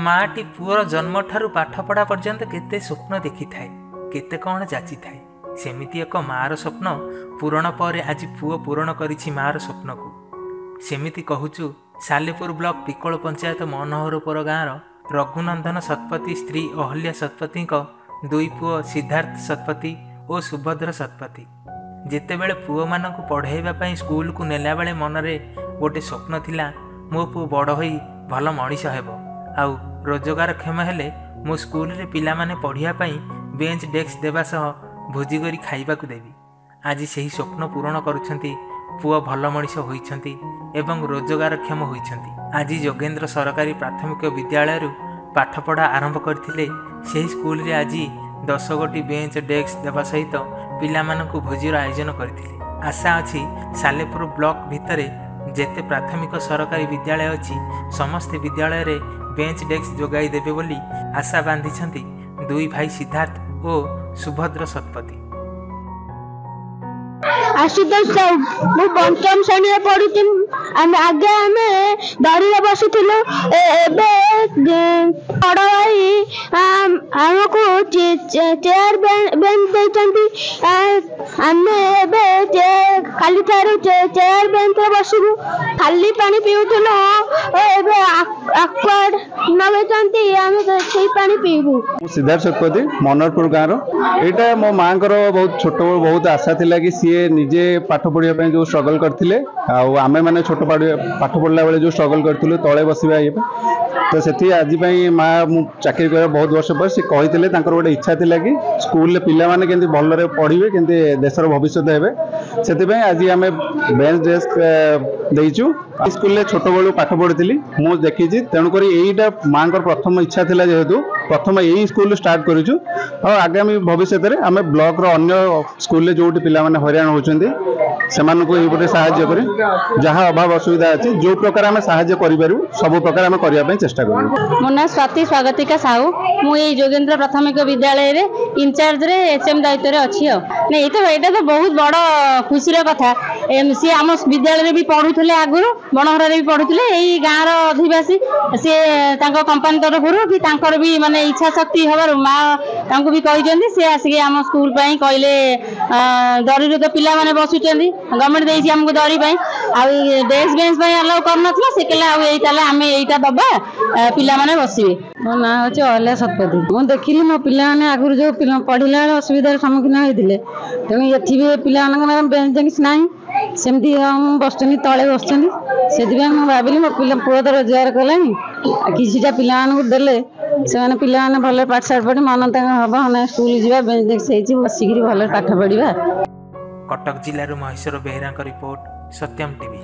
माटी पुअर जन्म ठारू पाठपढ़ा पर्यंत केते स्वप्न देखी थाए, केते कौन जाची थाए। सेमिति एक मार स्वप्न पूरण पर आज पुओ पूरण करिछि मार स्वप्न को। सेमिति कहूचु सालेपुर ब्लॉक पिकोल पंचायत मनोहरपुर गाँव रघुनंदन शतपथी स्त्री अहल्या शतपथी दुई पुओ सिद्धार्थ शतपथी और सुभद्र शतपथी जितेबले पुओ मान पढ़ाइबा स्कूल को नेला बेले मनरे गोटे स्वप्न थिला, मो पुओ बड़ होई भल मनीष हेब आउ रोजगारक्षम हेले मो स्कूल रे पिला माने पढ़िया पई बेंच डेस्क देवा सह भोजी करी खाइबा को देवी। आज सही स्वप्न पूरण करुछंती, पुओ भल मनीष होइछंती एवं रोजगारक्षम होइछंती। आज जोगेन्द्र सरकारी प्राथमिक विद्यालय पाठपढ़ा आरंभ करथिले। सही स्कूल रे आज 10 गोटी बेंच डेस्क देवा सहित पिला मानकु भोजीर आयोजन करथिले। आशा अछि सालेपुर ब्लॉक भितरे जेते प्राथमिक सरकारी विद्यालय अछि समस्त विद्यालय रे बेंच डेस्क जोगाई देबे बोली आशा बांधिछंती दुई भाई सिद्धार्थ और सुभद्र शतपथी। आशुतोष साहू मु पंचम श्रेणी पढ़ुथि। आगे आम दरी बसुलु बड़ भाई आमको चेयर बेंच देते। आम खाली ठार चेयर बेंच बसबू खाली पानी पीऊलु आक्वार्ड नगेचंती पानी पीबू। सिद्धार्थ शतपथी मनोहरपुर गाँव यहाँ मो माँ बहुत छोट बहुत आशा थिला कि सीए निजे पाठ पढ़िया जो स्ट्रगल करथिले आमे माने छोट पाठ पढ़ला बेले जो स्ट्रगल करथिलु तले बसिबा तो सेठी आज माँ मु चाकरी कर बहुत वर्ष पर सी कही गोटे इच्छा थिला कि स्कूल पिला माने केंति भलरे पढ़िबे केंति देशर भविष्य हेबे सेति आज आमे बेंच डेस्क देइचु। स्कूल रे छोट बेलू पाठ पढ़ी मु देखी तेणुक यहीटा माँ प्रथम इच्छा थिला जेहेतु प्रथम यही स्कूल स्टार्ट करूँ और आगामी भविष्य में आम ब्लॉक रो अन्य स्कूल जो पिला माने हैरान होचंदी सेमानकु एपटे साहाय्य करी जहाँ अभाव असुविधा अच्छी जो प्रकार आम साहाय्य करूँ सब प्रकार आम करने चेष्टा करूँ। मो ना स्वाति स्वागतिका साहू मुझे जोगेन्द्र प्राथमिक विद्यालय रे इंचार्ज रे एचएम दायित्व अच्छी नहीं तो यहाँ तो बहुत बड़ खुशी कथा। सी आम विद्यालय भी पढ़ुले आगुरी बणहर भी पढ़ुले यही गाँव अधिवासी सी कंपानी तरफ कि भी माने इच्छा शक्ति हबार माँ भी कहते सी आसिक आम स्कूल कहले दरी तो पिला माने बसुचंदी गवर्नमेंट देइछि हमको दरी डेस्क बेंच अलाउ करना से कहले आम यहीटा दबा पिला माने बसिबे। मो ना हूँ अहल्या शतपथी। मुझे देखिली मो पिला माने आगुरी जो पढ़िला असुविधार सम्मुखीन होते तेणु ये भी पिला बेंच डेस्क ना सेमती बसुँ तले बसुँ से भाविली मो पिला पुओ तो रोजगार कलानी किसीटा पिला देले से पिला भल पाठ साठ पढ़ी मन हम स्कूल जावा बेंच डेस्क बसिक भल पाठ पढ़ा। कटक जिलूर महेश्वर बेहरा रिपोर्ट सत्यम टीवी।